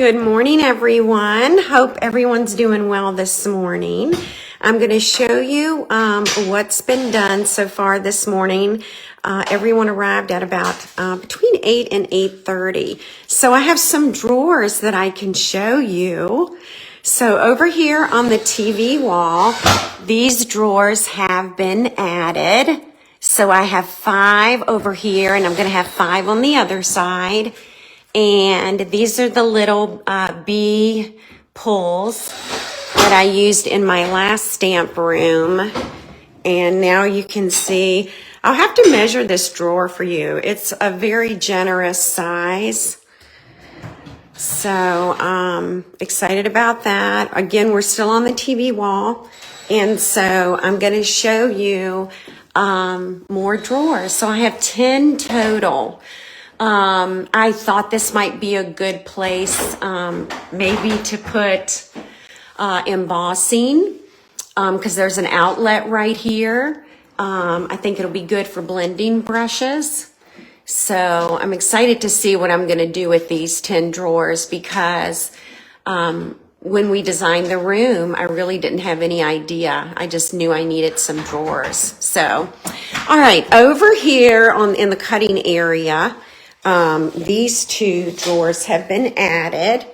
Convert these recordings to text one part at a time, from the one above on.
Good morning, everyone. Hope everyone's doing well this morning. I'm going to show you what's been done so far this morning. Everyone arrived at about between 8 and 8:30. So I have some drawers that I can show you. So over here on the TV wall, these drawers have been added. So I have 5 over here, and I'm going to have 5 on the other side. And these are the little bee pulls that I used in my last stamp room. And now you can see, I'll have to measure this drawer for you. It's a very generous size. So excited about that. Again, we're still on the TV wall. And so I'm going to show you more drawers. So I have 10 total. I thought this might be a good place, maybe to put embossing, because there's an outlet right here. I think it'll be good for blending brushes. So I'm excited to see what I'm going to do with these 10 drawers because when we designed the room, I really didn't have any idea. I just knew I needed some drawers. So, all right, over here in the cutting area, these 2 drawers have been added.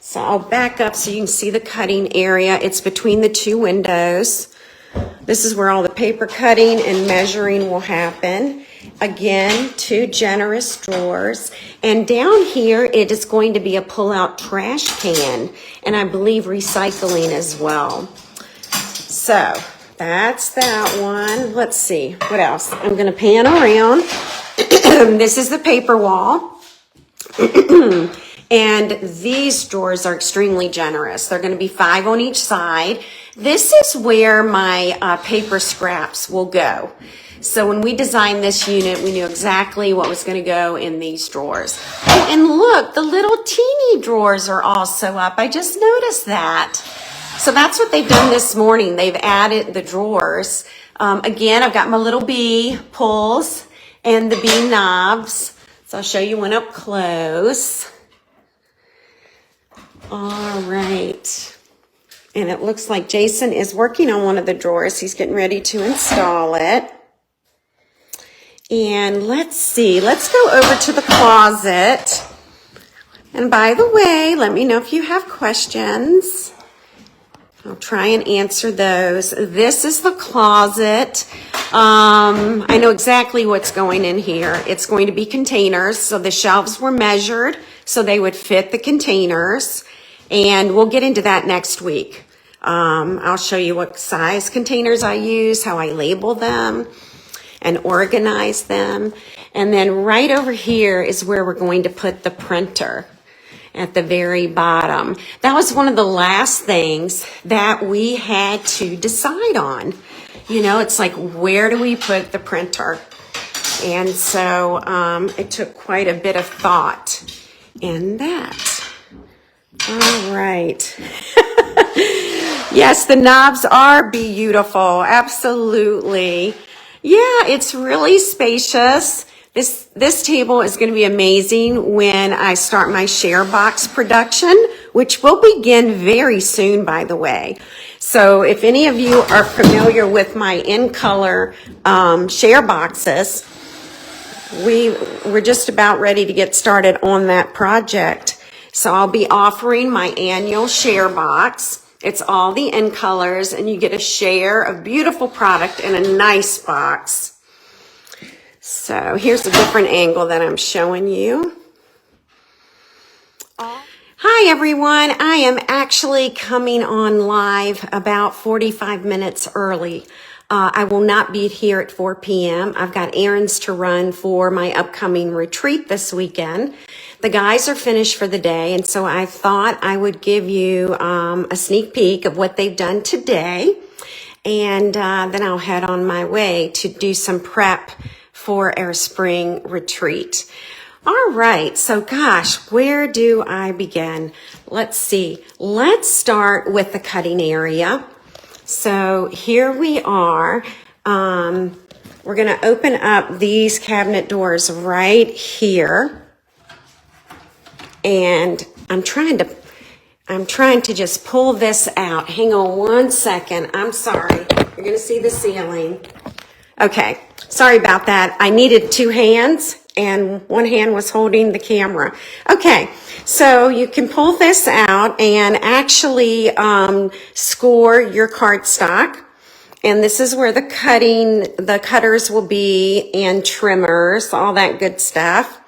So I'll back up so you can see the cutting area. It's between the 2 windows. This is where all the paper cutting and measuring will happen. Again, 2 generous drawers. And down here, it is going to be a pull-out trash can. And I believe recycling as well. So that's that one. Let's see, what else? I'm going to pan around. This is the paper wall. And these drawers are extremely generous. They're going to be 5 on each side. This is where my paper scraps will go. So when we designed this unit, we knew exactly what was going to go in these drawers. Oh, and look, the little teeny drawers are also up. I just noticed that. So that's what they've done this morning. They've added the drawers. Again, I've got my little bee pulls and the bee knobs. So I'll show you one up close. All right. And it looks like Jason is working on one of the drawers. He's getting ready to install it. And let's see, let's go over to the closet. And by the way, let me know if you have questions. I'll try and answer those. This is the closet. I know exactly what's going in here. It's going to be containers. So the shelves were measured so they would fit the containers. And we'll get into that next week. I'll show you what size containers I use, how I label them and organize them. And then right over here is where we're going to put the printer at the very bottom. That was one of the last things that we had to decide on. You know, it's like, where do we put the printer? And so it took quite a bit of thought in that. All right. Yes, the knobs are beautiful. Absolutely. Yeah, it's really spacious. This table is going to be amazing when I start my share box production, which will begin very soon, by the way. So if any of you are familiar with my in-color share boxes, we're just about ready to get started on that project. So I'll be offering my annual share box. It's all the in colors, and you get a share of beautiful product in a nice box. So here's a different angle that I'm showing you. Hi everyone, I am actually coming on live about 45 minutes early. I will not be here at 4 p.m. I've got errands to run for my upcoming retreat this weekend. The guys are finished for the day, and so I thought I would give you a sneak peek of what they've done today, and then I'll head on my way to do some prep for our spring retreat. All right, so gosh, where do I begin? Let's see. Let's start with the cutting area. So here we are. We're going to open up these cabinet doors right here. And I'm trying to just pull this out. Hang on one second. I'm sorry. You're going to see the ceiling. Okay. Sorry about that. I needed two hands and one hand was holding the camera. Okay. So you can pull this out and actually score your cardstock. And this is where the cutters will be, and trimmers, all that good stuff.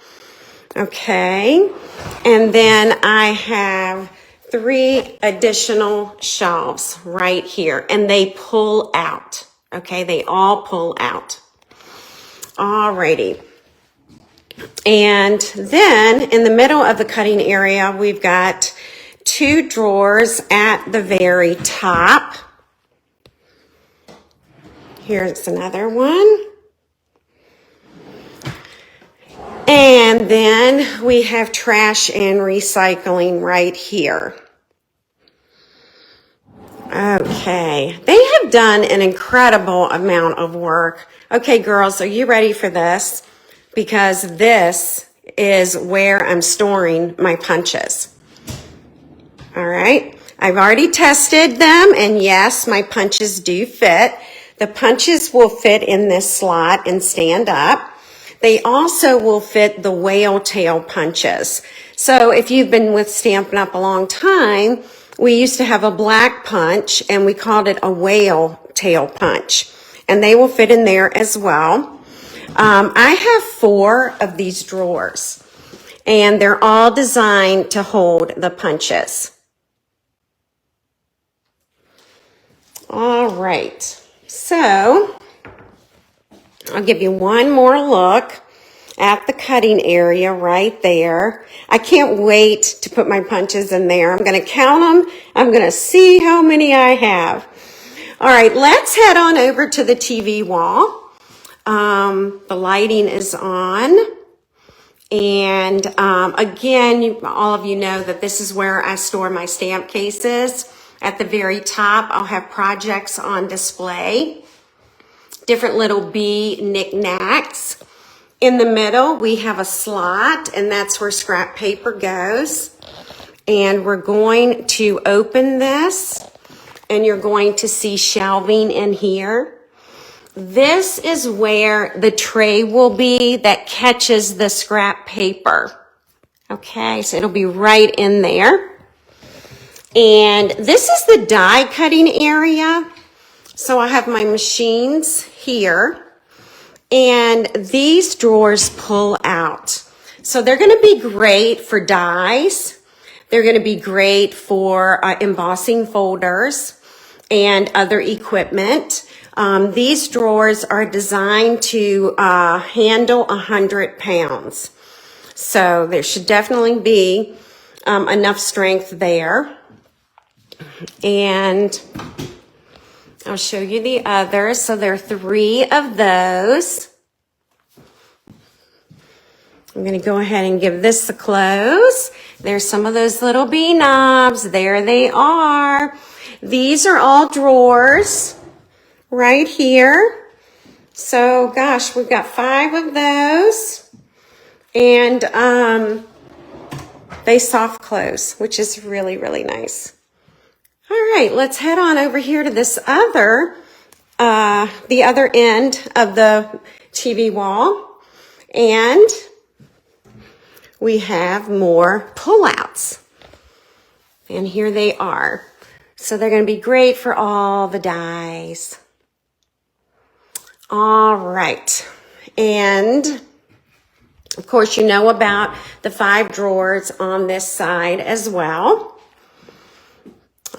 Okay. And then I have 3 additional shelves right here, and they pull out. Okay. They all pull out. Alrighty. And then in the middle of the cutting area, we've got 2 drawers at the very top. Here's another one. And then we have trash and recycling right here. Okay, they have done an incredible amount of work. Okay, girls, are you ready for this? Because this is where I'm storing my punches. All right, I've already tested them, and yes, my punches do fit. The punches will fit in this slot and stand up. They also will fit the whale tail punches. So if you've been with Stampin' Up a long time, we used to have a black punch and we called it a whale tail punch. And they will fit in there as well. I have 4 of these drawers and they're all designed to hold the punches. All right. So I'll give you one more look at the cutting area right there. I can't wait to put my punches in there. I'm going to count them. I'm going to see how many I have. All right, let's head on over to the TV wall. The lighting is on. And again, all of you know that this is where I store my stamp cases. At the very top, I'll have projects on display. Different little bee knickknacks. In the middle, we have a slot, and that's where scrap paper goes. And we're going to open this, and you're going to see shelving in here. This is where the tray will be that catches the scrap paper. Okay, so it'll be right in there. And this is the die cutting area. So I have my machines here, and these drawers pull out. So they're going to be great for dies. They're going to be great for embossing folders and other equipment. These drawers are designed to handle 100 pounds. So there should definitely be enough strength there. And I'll show you the others. So there are 3 of those. I'm going to go ahead and give this a close. There's some of those little bee knobs. There they are. These are all drawers right here. So gosh, we've got 5 of those. And they soft close, which is really, really nice. All right, let's head on over here to this other, the other end of the TV wall. And we have more pullouts. And here they are. So they're going to be great for all the dies. All right. And of course, you know about the 5 drawers on this side as well.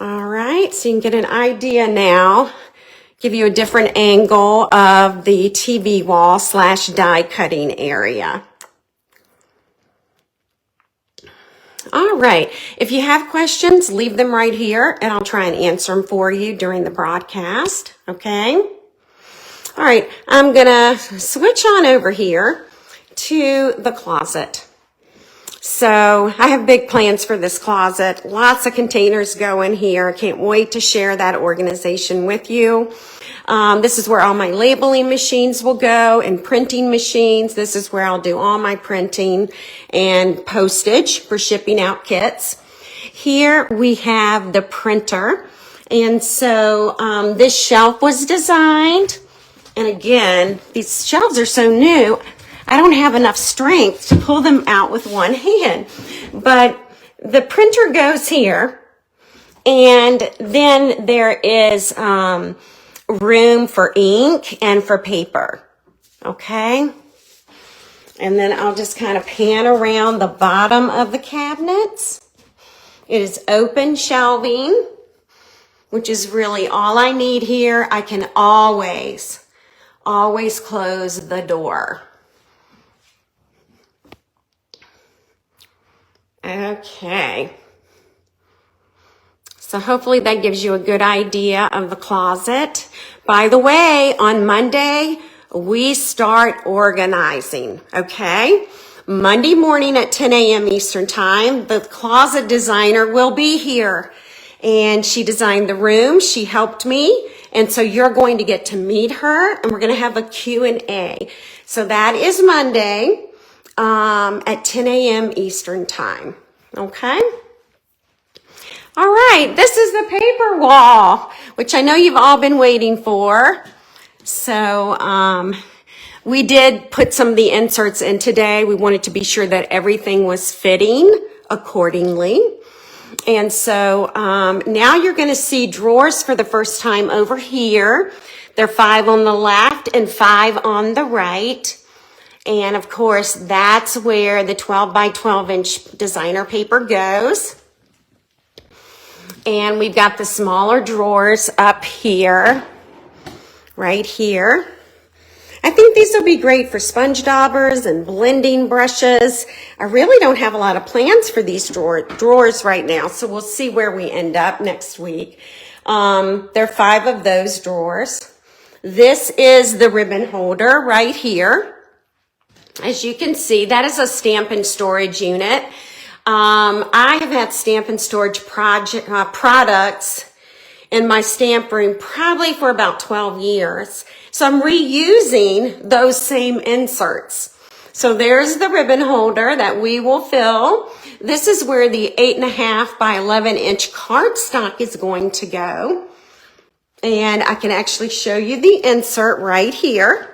All right, so you can get an idea now, give you a different angle of the TV wall / die cutting area. All right, if you have questions, leave them right here and I'll try and answer them for you during the broadcast, okay? All right, I'm gonna switch on over here to the closet. So I have big plans for this closet. Lots of containers go in here. I can't wait to share that organization with you. This is where all my labeling machines will go and printing machines. This is where I'll do all my printing and postage for shipping out kits. Here we have the printer. And so this shelf was designed. And again, these shelves are so new, I don't have enough strength to pull them out with one hand. But the printer goes here. And then there is room for ink and for paper. Okay? And then I'll just kind of pan around the bottom of the cabinets. It is open shelving, which is really all I need here. I can always close the door. Okay. So hopefully that gives you a good idea of the closet. By the way, on Monday, we start organizing, okay? Monday morning at 10 a.m. Eastern Time, the closet designer will be here. And she designed the room. She helped me. And so you're going to get to meet her. And we're going to have a Q&A. So that is Monday at 10 a.m. Eastern Time. Okay? All right. This is the paper wall, which I know you've all been waiting for. So we did put some of the inserts in today. We wanted to be sure that everything was fitting accordingly. And so now you're going to see drawers for the first time over here. There are 5 on the left and 5 on the right. And of course, that's where the 12 by 12 inch designer paper goes. And we've got the smaller drawers up here, right here. I think these will be great for sponge daubers and blending brushes. I really don't have a lot of plans for these drawers right now, so we'll see where we end up next week. There are 5 of those drawers. This is the ribbon holder right here. As you can see, that is a Stampin' storage unit. I have had Stampin' storage products in my stamp room probably for about 12 years. So I'm reusing those same inserts. So there's the ribbon holder that we will fill. This is where the 8.5 by 11 inch cardstock is going to go. And I can actually show you the insert right here.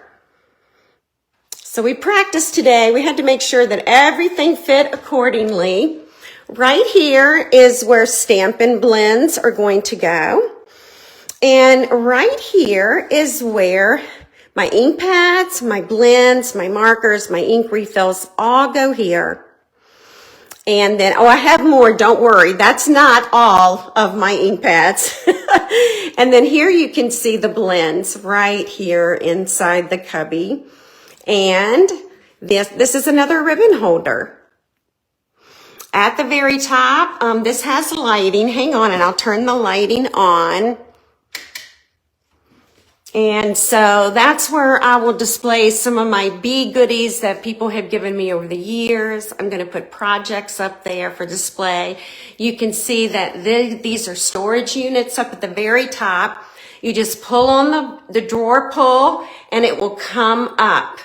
So we practiced today. We had to make sure that everything fit accordingly. Right here is where Stampin' blends are going to go. And right here is where my ink pads, my blends, my markers, my ink refills all go here. And then, I have more, don't worry. That's not all of my ink pads. And then here you can see the blends right here inside the cubby. And this is another ribbon holder. At the very top, this has lighting. Hang on, and I'll turn the lighting on. And so that's where I will display some of my bee goodies that people have given me over the years. I'm going to put projects up there for display. You can see that these are storage units up at the very top. You just pull on the drawer pull and it will come up.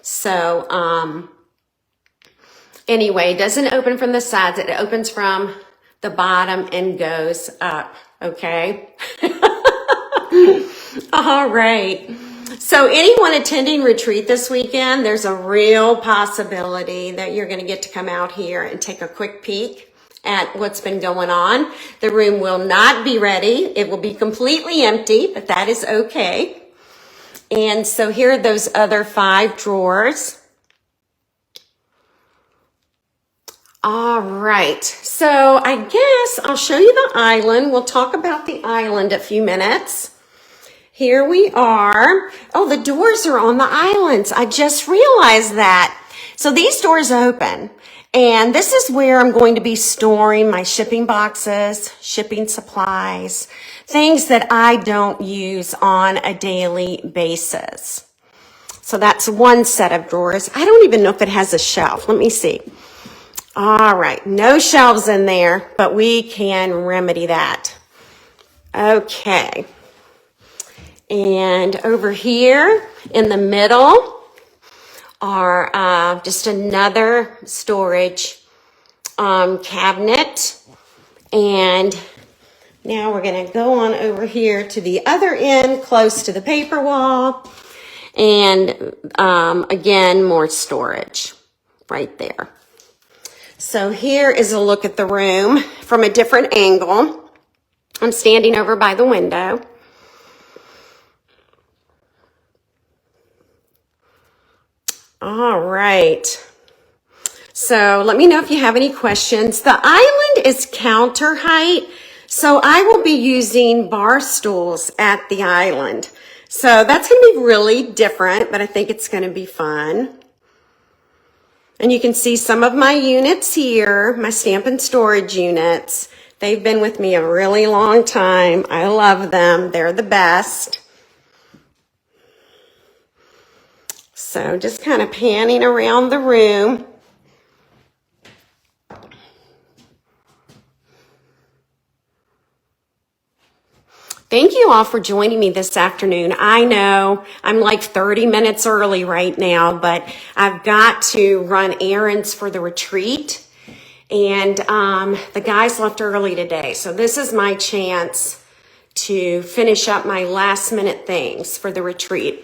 So anyway, it doesn't open from the sides. It opens from the bottom and goes up. Okay. All right. So anyone attending retreat this weekend, there's a real possibility that you're going to get to come out here and take a quick peek at what's been going on. The room will not be ready. It will be completely empty, but that is okay. And so here are those other 5 drawers. All right. So I guess I'll show you the island. We'll talk about the island a few minutes. Here we are. Oh, the doors are on the islands. I just realized that. So these doors open, and this is where I'm going to be storing my shipping boxes, shipping supplies, things that I don't use on a daily basis. So that's one set of drawers. I don't even know if it has a shelf. Let me see. All right, no shelves in there, but we can remedy that. Okay. And over here in the middle are just another storage cabinet. And now we're going to go on over here to the other end, close to the paper wall. And again, more storage right there. So here is a look at the room from a different angle. I'm standing over by the window. All right. So let me know if you have any questions. The island is counter height, so I will be using bar stools at the island. So that's going to be really different, but I think it's going to be fun. And you can see some of my units here, my Stampin' Storage units. They've been with me a really long time. I love them. They're the best. So just kind of panning around the room. Thank you all for joining me this afternoon. I know I'm like 30 minutes early right now, but I've got to run errands for the retreat. And the guys left early today. So this is my chance to finish up my last minute things for the retreat.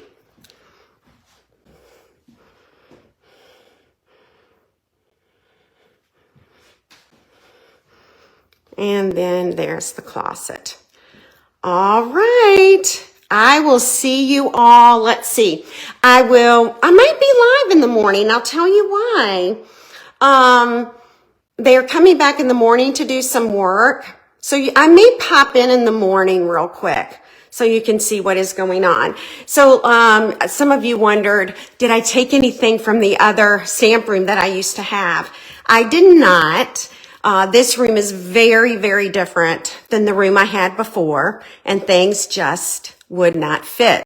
And then there's the closet. All right. I will see you all. Let's see. I might be live in the morning. I'll tell you why. They're coming back in the morning to do some work. So I may pop in the morning real quick so you can see what is going on. So some of you wondered, did I take anything from the other stamp room that I used to have? I did not. This room is very, very different than the room I had before, and things just would not fit.